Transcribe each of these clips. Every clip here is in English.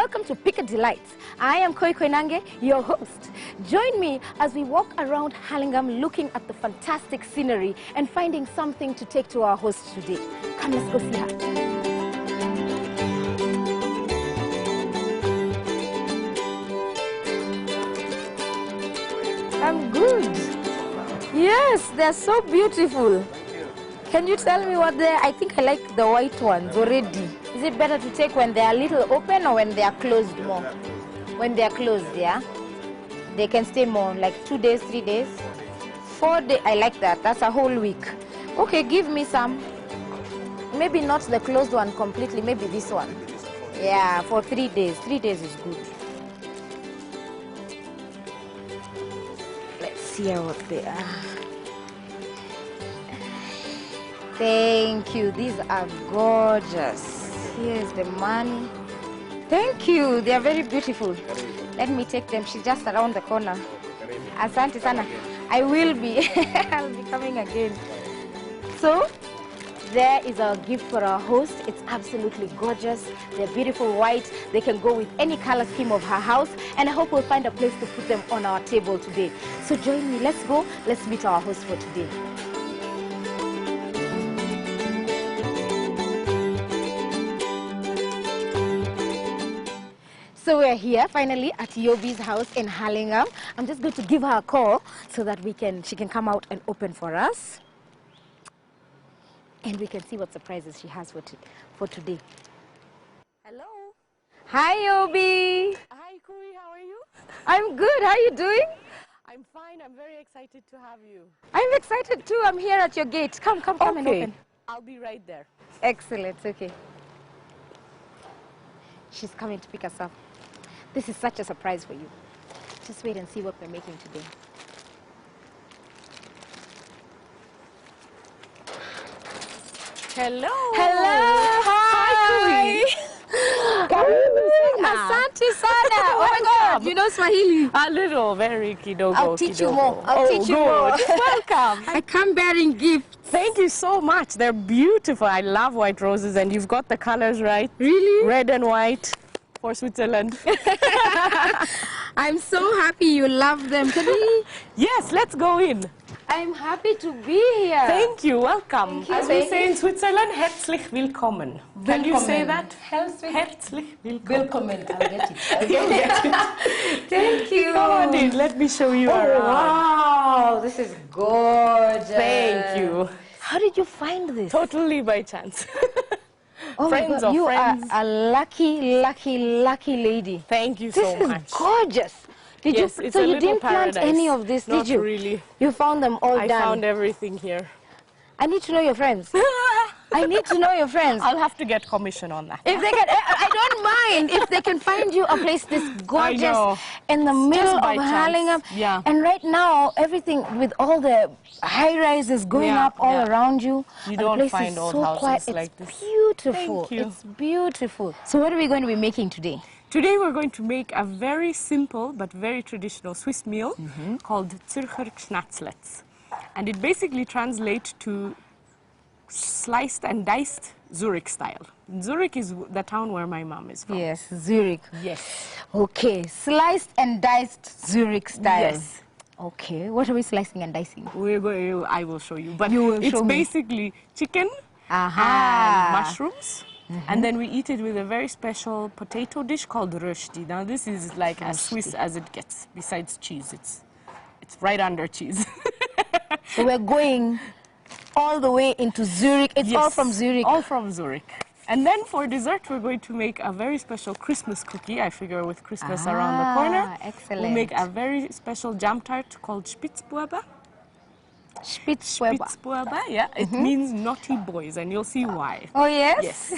welcome to PIKA Delights. I am Koi Koinange, your host. Join me as we walk around Hurlingham looking at the fantastic scenery and finding something to take to our host today. Come, let's go see her. I'm good. Yes, they're so beautiful. Can you tell me what they're? I think I like the white ones already. Is it better to take when they are a little open or when they are closed more? When they are closed, yeah? They can stay more, like 2 days, 3 days? 4 days, I like that. That's a whole week. Okay, give me some. Maybe not the closed one completely, maybe this one. Yeah, for 3 days. 3 days is good. Let's see what they are. Thank you. These are gorgeous. Here's the money. Thank you. They are very beautiful. Let me take them. She's just around the corner. Asante sana. I will be. I'll be coming again. So, there is our gift for our host. It's absolutely gorgeous. They're beautiful white. They can go with any color scheme of her house. And I hope we'll find a place to put them on our table today. So join me. Let's go. Let's meet our host for today. So we're here finally at Yobi's house in Hurlingham. I'm just going to give her a call so that she can come out and open for us. And we can see what surprises she has for today. Hello. Hi, Yobi. Hi, Koi. How are you? I'm good. How are you doing? I'm fine. I'm very excited to have you. I'm excited too. I'm here at your gate. Come and open. I'll be right there. Excellent. Okay. She's coming to pick us up. This is such a surprise for you. Just wait and see what we're making today. Hello. Hello. Hi. Asante sana. Oh my God. You know Swahili? A little, very kidogo. I'll teach you more. I'll teach you more. Welcome. I come bearing gifts. Thank you so much. They're beautiful. I love white roses, and you've got the colors right. Really? Red and white for Switzerland. I'm so happy you love them. Can we? Yes, let's go in. I'm happy to be here. Thank you. Welcome. Thank you. As we say in Switzerland, herzlich willkommen. Can you say that? Herzlich willkommen. Willkommen. I'll get it. You'll get it. Thank you. Come on in. Let me show you around. Wow, this is gorgeous. Thank you. How did you find this? Totally by chance. Oh Friends my God, of you friends. are a lucky lady. Thank you This so is much. gorgeous. Did Yes, you? it's So a you little didn't plant paradise. any of this, Not did you? really. You found them all I done. found everything here. I need to know your friends. I need to know your friends. I'll have to get commission on that. If they can, I don't mind if they can find you a place this gorgeous in the middle of by chance. Hurlingham. Yeah. And right now, everything with all the high rises going up all around you. You and don't the place find is old so houses quiet. like It's this. beautiful. Thank you. It's beautiful. So what are we going to be making today? Today we're going to make a very simple but very traditional Swiss meal called Zürcher Schnatzlets. And it basically translates to sliced and diced Zurich style. Zurich is the town where my mom is from. Yes, Zurich. Yes. Okay, sliced and diced Zurich style. Yes. Okay, what are we slicing and dicing? I will show you. But You will it's show me. basically chicken and mushrooms. And then we eat it with a very special potato dish called rösti. Now this is like as Swiss as it gets. Besides cheese, it's right under cheese. So we're going all the way into Zurich. It's all from Zurich. All from Zurich. And then for dessert, we're going to make a very special Christmas cookie. I figure with Christmas around the corner. Excellent. We'll make a very special jam tart called Spitzbuebe. Spitzbuebe, yeah. It means naughty boys, and you'll see why. Oh, yes? Yes.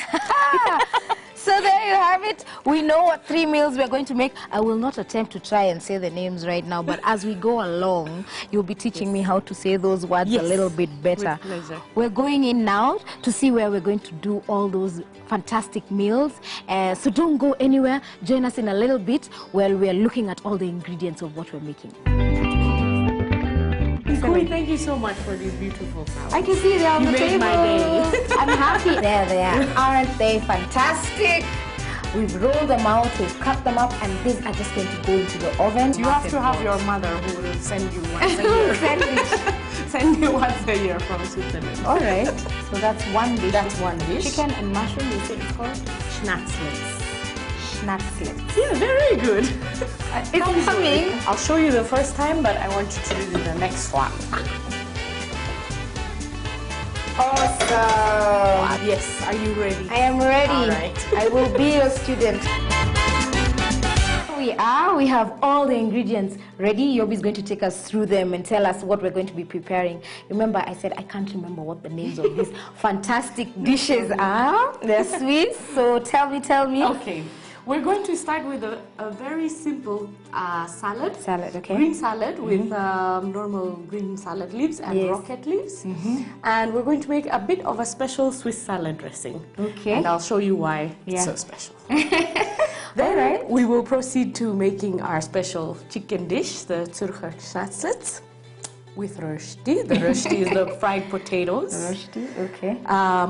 So there you have it. We know what 3 meals we're going to make. I will not attempt to try and say the names right now, but as we go along, you'll be teaching me how to say those words a little bit better. With pleasure. We're going in now to see where we're going to do all those fantastic meals. So don't go anywhere. Join us in a little bit while we're looking at all the ingredients of what we're making. Koi, thank you so much for these beautiful flowers. I can see they're on the table. You made my day. I'm happy. There they are. Aren't they fantastic? We've rolled them out, we've cut them up, and these are just going to go into the oven. You have to have your mother who will send you once a year. Send you once a year from Switzerland. All right. So that's one dish. That's one dish. Chicken and mushroom, you say it's called? Schnatzlets. Schnatzlets. Yeah, very good. It's coming. I'll show you the first time, but I want you to do the next one. Awesome. Yes, are you ready? I am ready. All right. I will be your student. We are. We have all the ingredients ready. Yobi is going to take us through them and tell us what we're going to be preparing. Remember, I said I can't remember what the names of these fantastic dishes are. They're sweet. So tell me. Okay. We're going to start with a very simple salad. Salad, okay. Green salad with normal green salad leaves and rocket leaves. And we're going to make a bit of a special Swiss salad dressing. Okay. And I'll show you why it's so special. Then we will proceed to making our special chicken dish, the Zürcher Schnatzlets, with rösti. The rösti is the fried potatoes. Rösti, okay.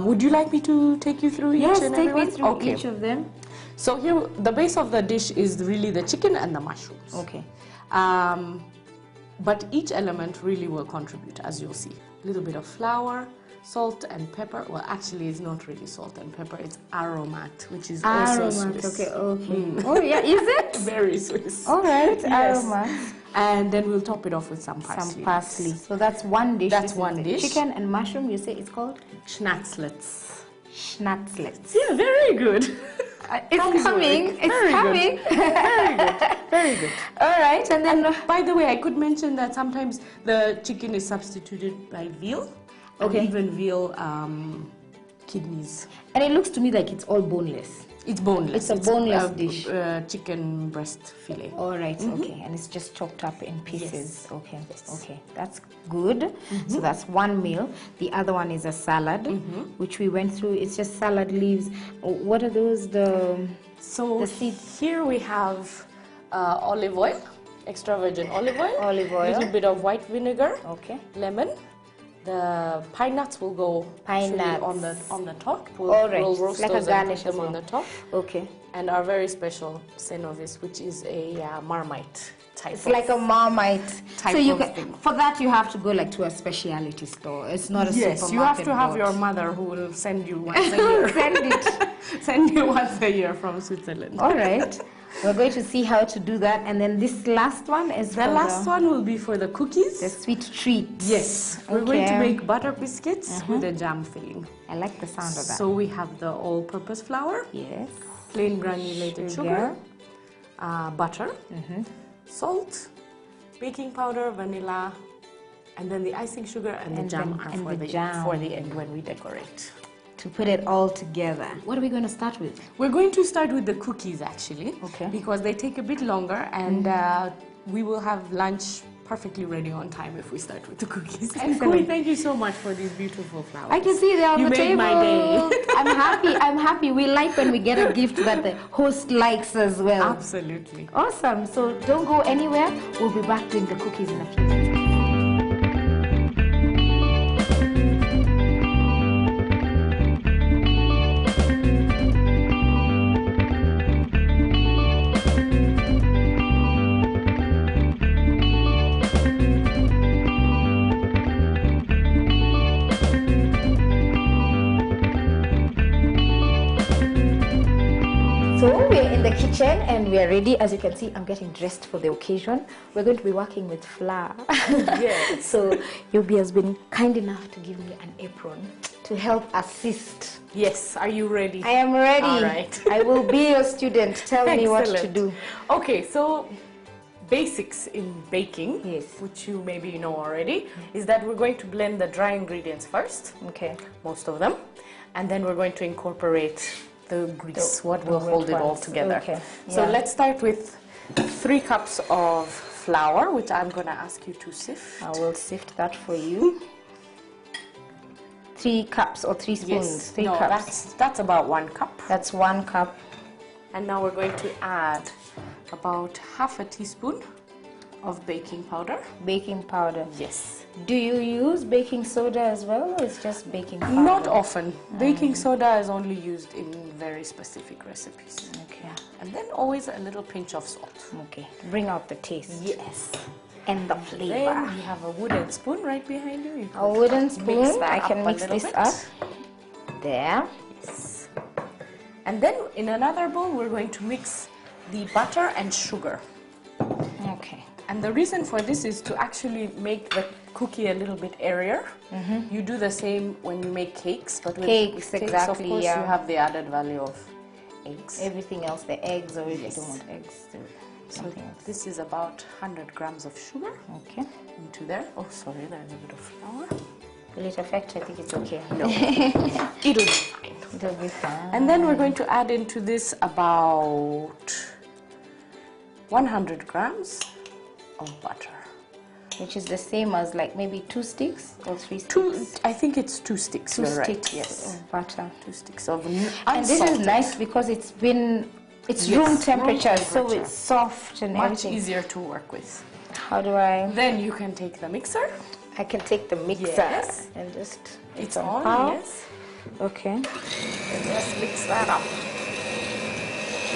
Would you like me to take you through each and every one? Yes, take me through each of them. So here, the base of the dish is really the chicken and the mushrooms. Okay. But each element really will contribute, as you'll see. A little bit of flour, salt and pepper. Well, actually, it's not really salt and pepper. It's aromat, which is also Swiss. Okay. Oh, yeah, is it? Very Swiss. All right, Yes. aromat. And then we'll top it off with some parsley. Some parsley. So that's one dish. That's one dish. Chicken and mushroom, you say it's called? Schnatzlets. Schnatzlets. Yeah, very good. It's coming. It's coming. Very good. Very good. All right, and then By the way, I could mention that sometimes the chicken is substituted by veal. And even veal kidneys. and it looks to me like it's all boneless. It's boneless. It's a boneless dish. Chicken breast fillet. All right, okay, and it's just chopped up in pieces. Okay, okay, that's good. So that's one meal. The other one is a salad, which we went through. It's just salad leaves. What are those? The seeds. Here we have olive oil, extra virgin olive oil. Olive oil. A little bit of white vinegar. Okay. Lemon. The pine nuts will go on the top. We'll roast like those a garnish and put them on the top. Okay. And our very special cenovis, which is a marmite type. It's like a Marmite. Type so you of can, thing. for that you have to go like to a specialty store. It's not a supermarket. Yes, you have to have your mother who will send you once a year. Send you once a year from Switzerland. All right. We're going to see how to do that, and then this last one is the last one will be for the cookies. The sweet treat. Yes, we're going to make butter biscuits with a jam filling. I like the sound of that. So we have the all-purpose flour. Yes. Plain granulated sugar, butter, salt, baking powder, vanilla, and then the icing sugar and the jam are for the end when we decorate. To put it all together. What are we going to start with? We're going to start with the cookies actually, because they take a bit longer, and we will have lunch perfectly ready on time if we start with the cookies. And Kumi, thank you so much for these beautiful flowers. I can see they're on the table. You made my day. I'm happy. We like when we get a gift that the host likes as well. Absolutely. Awesome. So don't go anywhere. We'll be back doing the cookies in a few minutes. So we're in the kitchen and we are ready. As you can see, I'm getting dressed for the occasion. We're going to be working with flour. Yes. So Yobi has been kind enough to give me an apron to help assist. Yes, are you ready? I am ready. All right. I will be your student. Tell me what to do. Okay, so basics in baking, yes, which you maybe know already, is that we're going to blend the dry ingredients first. Okay. Most of them. And then we're going to incorporate the grease, what will hold it all together. Okay. So let's start with 3 cups of flour, which I'm going to ask you to sift. I will sift that for you. 3 cups or 3 spoons? Yes. 3 no, cups. That's about 1 cup. That's 1 cup. And now we're going to add about half a teaspoon of baking powder. Baking powder. Yes. Do you use baking soda as well, or it's just baking powder? Not often. Baking soda is only used in very specific recipes. Okay. And then always a little pinch of salt. Okay. Bring out the taste. Yes. And the Then flavor. you have a wooden spoon right behind you. You A wooden spoon. I can a mix little this bit. up. There. Yes. And then in another bowl, we're going to mix the butter and sugar. Okay. And the reason for this is to actually make the cookie a little bit airier. You do the same when you make cakes, but with Cakes, cakes, exactly, of course, yeah. you have the added value of eggs. Everything else, the eggs, or if Yes. you don't want eggs, So something else. this is about 100 grams of sugar Okay. into there. Oh, sorry, there's a bit of flour. Will it affect? I think it's okay. No, it'll be fine. It'll be fine. And then we're going to add into this about 100 grams of butter. Which is the same as like maybe 2 sticks or 3 sticks? I think it's 2 sticks. 2 You're right. sticks Yes, of butter. 2 sticks of And this is unsalted. nice because it's room Yes, temperature, room so temperature. it's soft and Much everything. easier to work with. How do I? Then you can take the mixer. I can take the mixer Yes. and just It's somehow. on, yes. Okay. And just mix that up.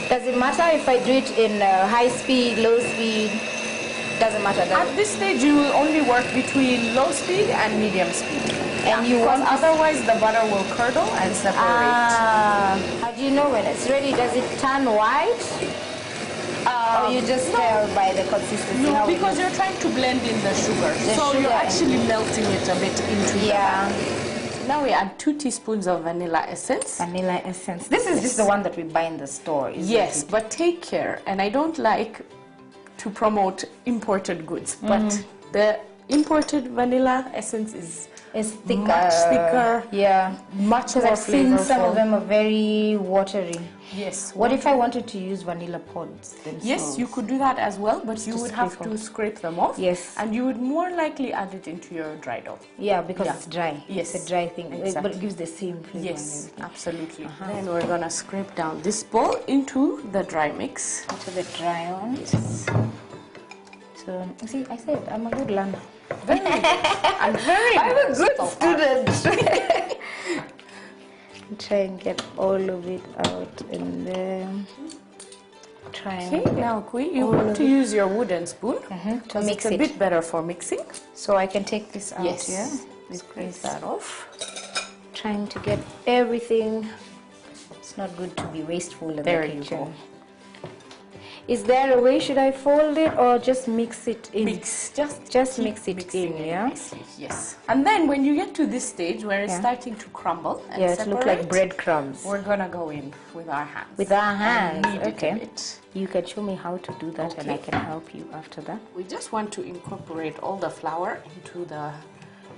Does it matter if I do it in high speed, low speed? Doesn't matter. Does At it? this stage, you will only work between low speed and medium speed. And you because want this- otherwise the butter will curdle and separate. How do you know when it's ready? Does it turn white? Or you just tell by the consistency? No, how it because is? you're trying to blend in the sugar. The so sugar you're and- actually melting it a bit into the Yeah. batter. Now we add 2 teaspoons of vanilla essence. Vanilla essence. This is just the one that we buy in the store, isn't Yes, it? but take care. And I don't like to promote imported goods, but the imported vanilla essence is It's thicker. much thicker, Yeah. much Because more I've seen some of flavorful. them are very watery. Yes. What if I wanted to use vanilla pods themselves? Yes, you could do that as well, but you to would have scrape to off. scrape them off. Yes. And you would more likely add it into your dry dough. Yeah, because Yeah. it's dry. Yes, It's a dry thing. But exactly. it gives the same flavor. Yes, and everything. absolutely. Then we're gonna scrape down this bowl into the dry mix. Into the dry one. Yes. So, see, I said I'm a good learner. Very good. And very I'm a good so far. student. Try and get all of it out and then try and Okay, now Kui, you want to use your wooden spoon to because mix it's a it. bit better for mixing. So I can take this out, Yes. yeah? Scrape that off. Trying to get everything. It's not good to be wasteful in There the you kitchen. go. Is there a way, should I fold it or just mix it in? Mix, Just keep mix it mixing in, yeah? nicely, yes. And then when you get to this stage where it's Yeah. starting to crumble and Yeah, it separate, look like breadcrumbs. we're gonna go in with our hands. With our And hands, knead it a okay. bit. You can show me how to do that and I Okay. can help you after that. We just want to incorporate all the flour into the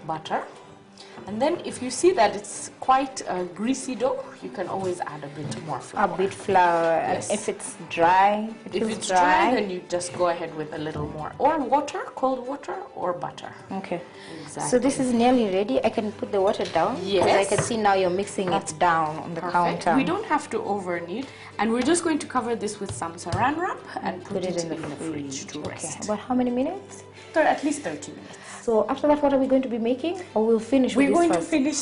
butter. And then if you see that it's quite a greasy dough, you can always add a bit more A flour. bit flour, Yes. and if it's dry, if it If feels it's dry, then you just go ahead with a little more. Or water, cold water, or butter. okay. Exactly. So this is nearly ready. I can put the water down because I Yes. can see now you're mixing it down on the Perfect. counter. We don't have to over knead. And we're just going to cover this with some saran wrap and put it in the fridge to Okay. rest. About how many minutes? At least 30 minutes. So after that, what are we going to be making? Or we'll finish with We're this going to first? finish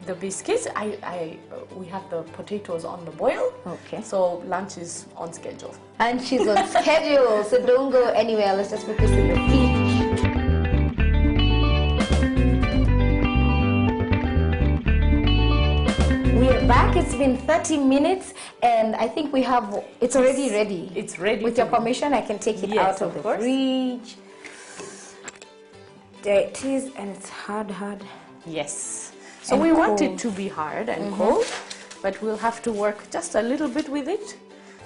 the biscuits. We have the potatoes on the boil. Okay. So lunch is on schedule. And she's on schedule, so don't go anywhere. Let's just put this in the fridge. We're back. It's been 30 minutes, and I think we have. It's already ready. It's ready. With to your go. permission, I can take it Yes, out of of the course. fridge. There it is, and it's hard. Yes. So And we want cold. it to be hard and cold, but we'll have to work just a little bit with it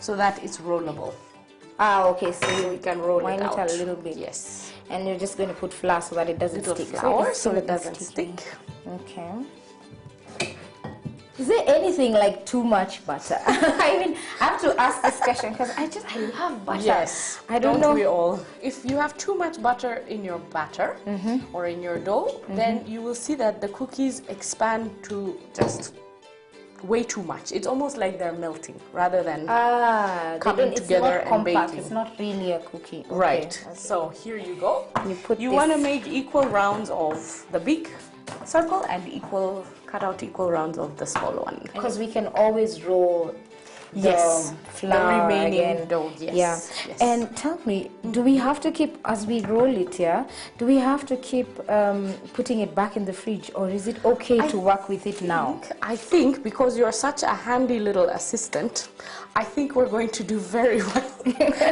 so that it's rollable. Ah, okay. So We can roll wind it out. a little bit. Yes. And you're just going to put flour so that it doesn't Little stick. flour it's so it still doesn't sticky. stick. Okay. Is there anything like too much butter? I mean, I have to ask this question because I love butter. Yes, I don't know. we all? If you have too much butter in your batter or in your dough, then you will see that the cookies expand to just way too much. It's almost like they're melting rather than coming together it's not and compact. baking. It's not really a cookie. Okay. Right. Okay. So here you go. You want to make equal rounds of the big circle and cut out equal rounds of the small one. Because we can always roll Yes, flour the remaining again. dough. Yes, Yeah. yes. And tell me, do we have to keep, as we roll it here, do we have to keep putting it back in the fridge, or is it okay to work with it now? I think because you're such a handy little assistant, I think we're going to do very well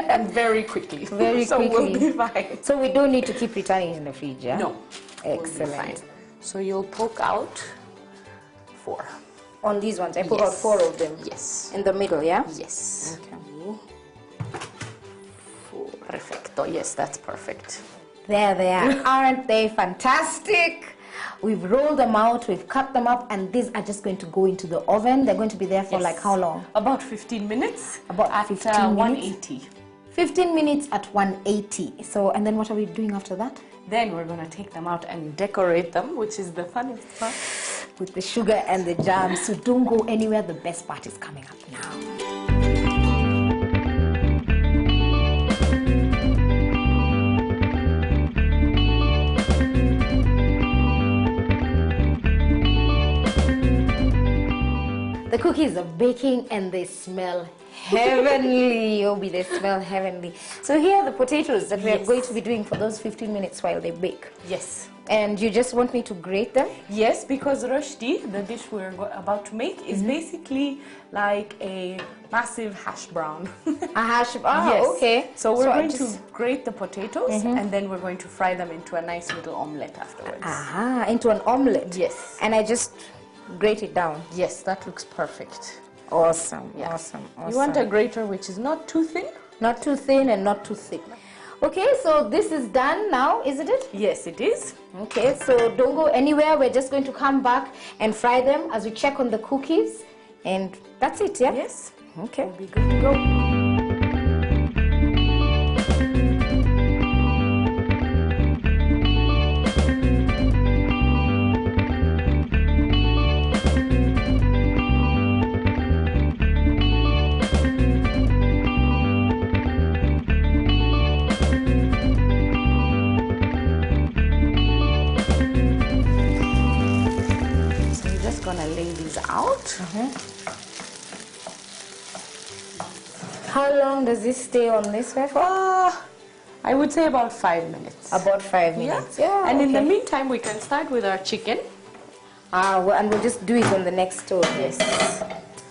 and very quickly. Very so quickly. we'll be fine. So we don't need to keep returning it in the fridge, yeah? No. Excellent. We'll be fine. So you'll poke out 4. On these ones, I put out 4 of them. Yes. In the middle, yeah? Yes. Okay. 4. Perfecto. Yes, that's perfect. There they are. Aren't they fantastic? We've rolled them out, we've cut them up, and these are just going to go into the oven. They're going to be there for like how long? About 15 minutes. About at 15 minutes? 180. 15 minutes at 180. So, and then what are we doing after that? Then we're going to take them out and decorate them, which is the funnest part. With the sugar and the jam. So don't go anywhere. The best part is coming up now. The cookies are baking and they smell heavenly. Obi, they smell heavenly. So here are the potatoes that we are going to be doing for those 15 minutes while they bake. Yes. And you just want me to grate them? Yes, because roshdi, the dish we're about to make, is basically like a massive hash brown. A hash brown? Yes. Okay. So we're going to grate the potatoes and then we're going to fry them into a nice little omelette afterwards. Aha, into an omelette? Yes. And I just grate it down? Yes, that looks perfect. Awesome, Yeah. awesome. You want a grater which is not too thin? Not too thin and not too thick. Okay, so this is done now, isn't it? Yes, it is. Okay, so don't go anywhere. We're just going to come back and fry them as we check on the cookies. And that's it, yeah? Yes. Okay. We'll be good to go. Gonna lay these out. How long does this stay on this way for? I would say about 5 minutes. About 5 minutes. Yeah. And in the meantime, we can start with our chicken. And we'll just do it on the next stove. Yes.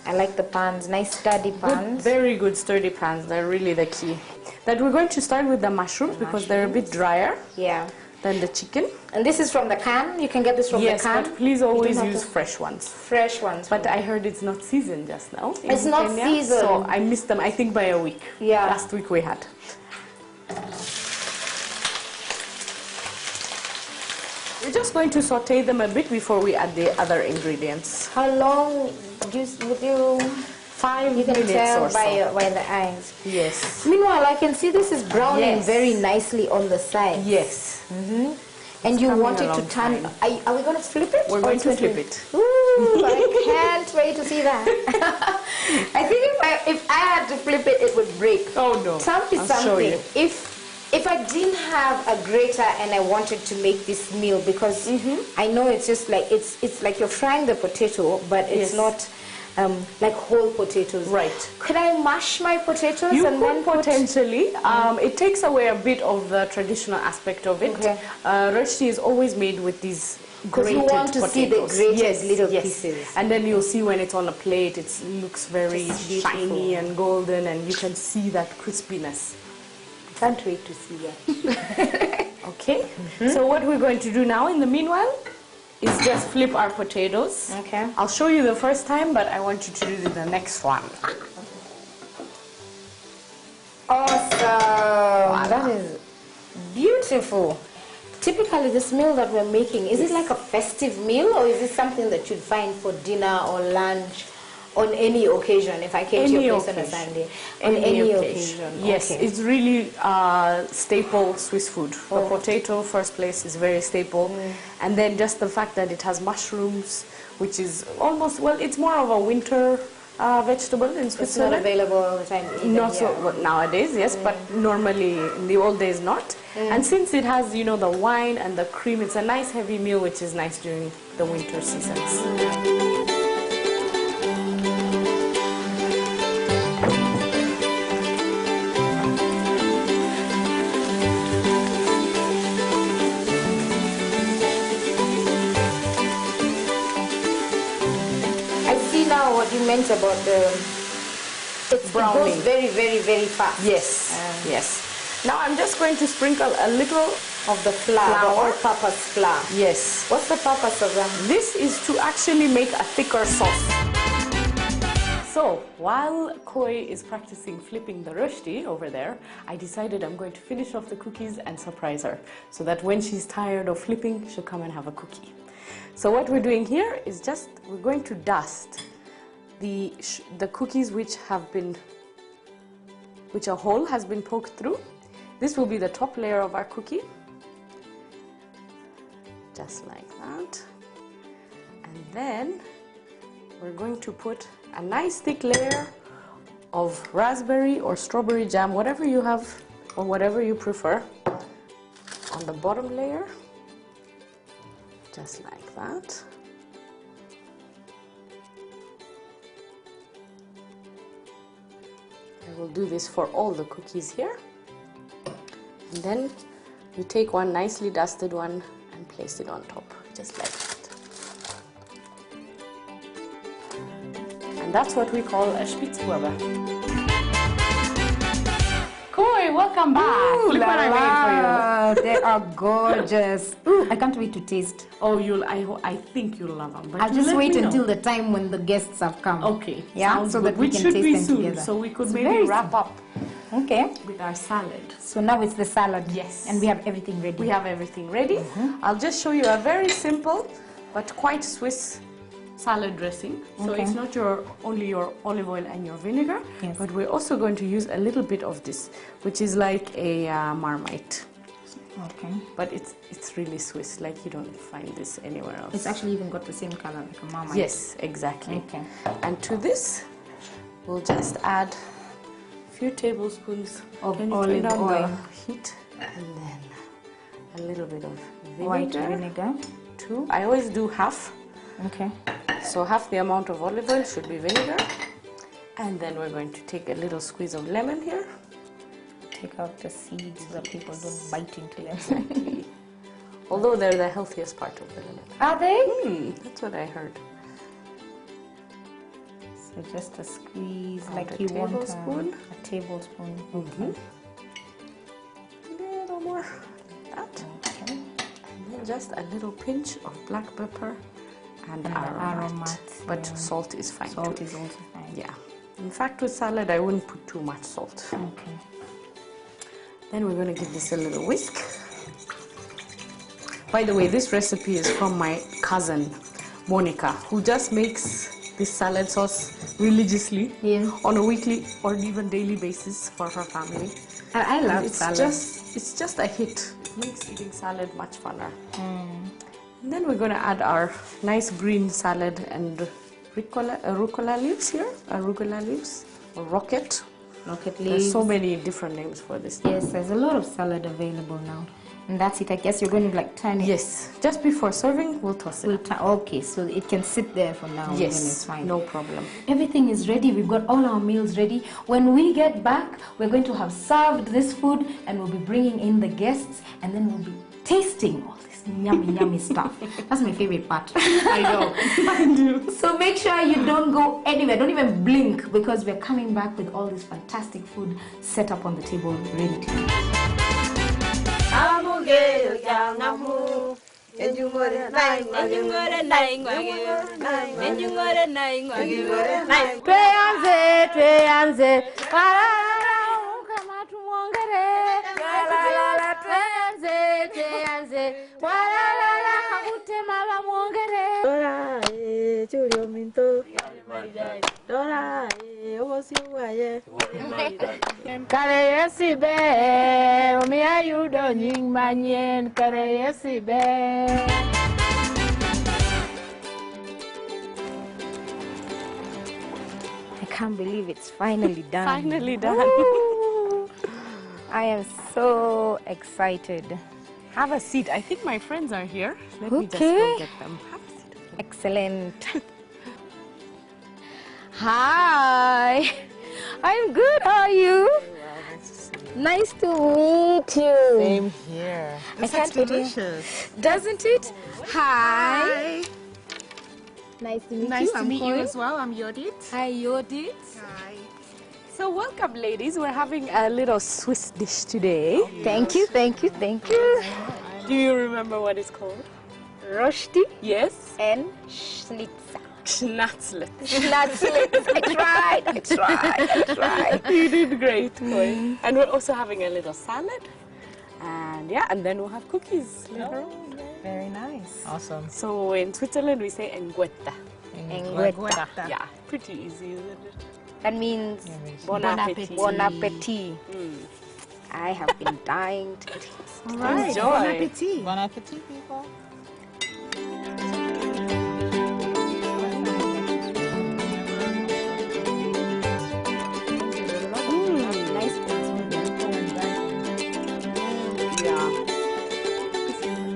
I like the pans, nice sturdy pans. Very good sturdy pans. They're really the key. That we're going to start with the mushrooms because they're a bit drier. Yeah. Than the chicken. And this is from the can? You can get this from the can? Yes, but please always use fresh ones. Fresh ones. But I heard it's not seasoned just now. It's not seasoned. So I missed them, I think, by a week. Yeah. Last week we had. We're just going to saute them a bit before we add the other ingredients. How long would you... 5 you can minutes tell or so. by the eyes. Yes. Meanwhile, I can see this is browning Yes. very nicely on the side. Yes. And you coming want it to along turn... fine. Are we going to flip it? We're going to flip it. Ooh, I can't wait to see that. I think if I had to flip it, it would break. Oh no. Tell me I'll show something. you. If I didn't have a grater and I wanted to make this meal, because I know it's just like it's like you're frying the potato, but it's not like whole potatoes. Right. Could I mash my potatoes You and then could potentially. It takes away a bit of the traditional aspect of it. Okay. Roshdi is always made with these grated you want to potatoes. see the grated yes, little yes. pieces. And then you'll see when it's on a plate, it looks very Just beautiful. shiny and golden, and you can see that crispiness. Can't wait to see that. Okay. So what we're going to do now, in the meanwhile, is just flip our potatoes. Okay. I'll show you the first time, but I want you to do the next one. Awesome! That is beautiful. Typically, this meal that we're making, is it like a festive meal, or is it something that you'd find for dinner or lunch on any occasion if I came to your place on a Sunday? On any occasion. Yes, okay. it's really staple Swiss food. The potato, first place, is very staple. And then just the fact that it has mushrooms, which is almost, well, it's more of a winter vegetable in Switzerland. It's not available all the time either. Not so well, nowadays, yes, but normally in the old days not. And since it has, you know, the wine and the cream, it's a nice heavy meal, which is nice during the winter seasons. Now what you meant about the browning. It goes very, very, very fast. Yes, yes. Now I'm just going to sprinkle a little of the flour. The all-purpose flour. Yes. What's the purpose of that? This is to actually make a thicker sauce. So while Koi is practicing flipping the rösti over there, I decided I'm going to finish off the cookies and surprise her, so that when she's tired of flipping, she'll come and have a cookie. So what we're doing here is just, we're going to dust the cookies which a hole has been poked through. This will be the top layer of our cookie, just like that. And then we're going to put a nice thick layer of raspberry or strawberry jam, whatever you have or whatever you prefer, on the bottom layer, just like that. I will do this for all the cookies here. And then you take one nicely dusted one and place it on top, just like that. And that's what we call a Spitzbuber. Koi, welcome back. Ooh, Look what I made for you. They are gorgeous. Ooh, I can't wait to taste. Oh, I think you'll love them. But I'll just wait until the time when the guests have come. Okay. Yeah, so that we can taste them soon, together. so we could maybe wrap up. Okay. With our salad. So now it's the salad. Yes. And we have everything ready. We have everything ready. I'll just show you a very simple but quite Swiss salad dressing. So it's not only your olive oil and your vinegar, but we're also going to use a little bit of this, which is like a Marmite. Okay. But it's really Swiss, like you don't find this anywhere else. It's actually even got the same color like a Marmite. Yes, exactly. Okay. And to this, we'll just add a few tablespoons of olive oil. The heat, and then a little bit of vinegar. White vinegar. Too. I always do half. Okay. So half the amount of olive oil should be vinegar. And then we're going to take a little squeeze of lemon here. Take out the seeds so that people don't bite into them. Exactly. Although they're the healthiest part of the lemon. Are they? That's what I heard. So just a squeeze, and like you want a tablespoon. Okay. A little more like that. Okay. And then just a little pinch of black pepper and aromat. But salt is fine. Salt too. is also fine. Yeah. In fact, with salad, I wouldn't put too much salt. Okay. Then we're going to give this a little whisk. By the way, this recipe is from my cousin, Monica, who just makes this salad sauce religiously on a weekly or even daily basis for her family. I love salad. It's just a hit. It makes eating salad much funner. And then we're going to add our nice green salad and rucola leaves here. Arugula leaves or rocket. Rocket leaves. There's so many different names for this. Yes, there's a lot of salad available now. And that's it. I guess you're going to like turn it. Yes, just before serving, we'll toss it. Okay, so it can sit there for now. Yes, then it's fine. No problem. Everything is ready. We've got all our meals ready. When we get back, we're going to have served this food and we'll be bringing in the guests and then we'll be tasting all this yummy stuff. That's my favorite part. I know. I do. So make sure you don't go anywhere. Don't even blink because we're coming back with all this fantastic food set up on the table, ready to eat. Dora, what's your way? Karayesi be, omi ayu do nying manyen. Karayesi be. I can't believe it's finally done. Finally done. Woo! I am so excited. Have a seat. I think my friends are here. Let me just Okay. go get them. Have a seat. Excellent. Hi. I'm good. How are you? Nice to meet you. Same here. I can't wait to- Doesn't it? Hi. Nice to meet you. Nice to meet you Corey. as well. I'm Yodit. Hi, Yodit. Hi. So welcome, ladies. We're having a little Swiss dish today. Thank you, thank you, thank you. Do you remember what it's called? Rosti Yes. and schnitzel. Schnatzlet. Schnatzlets. I tried. You did great, Koi. And we're also having a little salad. And yeah, and then we'll have cookies later on. Very nice. Awesome. So in Switzerland, we say engueta. Engweta. Yeah, pretty easy, isn't it? That means Bon appetit. bon appetit. Mm. I have been dying to taste. All right. Enjoy. Bon appetit. Bon appetit, people. Nice. Yeah.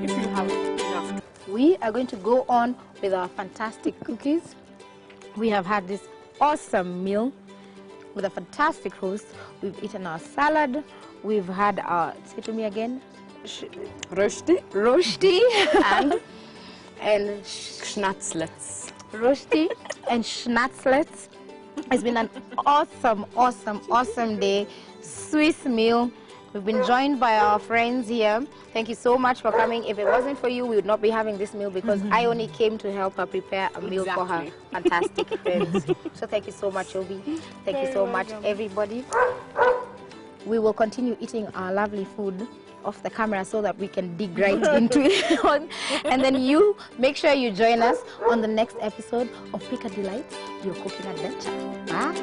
If you have enough. We are going to go on with our fantastic cookies. We have had this awesome meal with a fantastic host. We've eaten our salad. We've had our, say to me again, Rosti. rosti and Schnatzlets. rosti and schnatzlets. It's been an awesome day. Swiss meal. We've been joined by our friends here. Thank you so much for coming. If it wasn't for you, we would not be having this meal because I only came to help her prepare a meal for her Exactly. fantastic friends. So thank you so much, Obi. Thank you so much, everybody. We will continue eating our lovely food off the camera so that we can dig right into it. And then you make sure you join us on the next episode of PIKA Delights, your cooking adventure. Bye.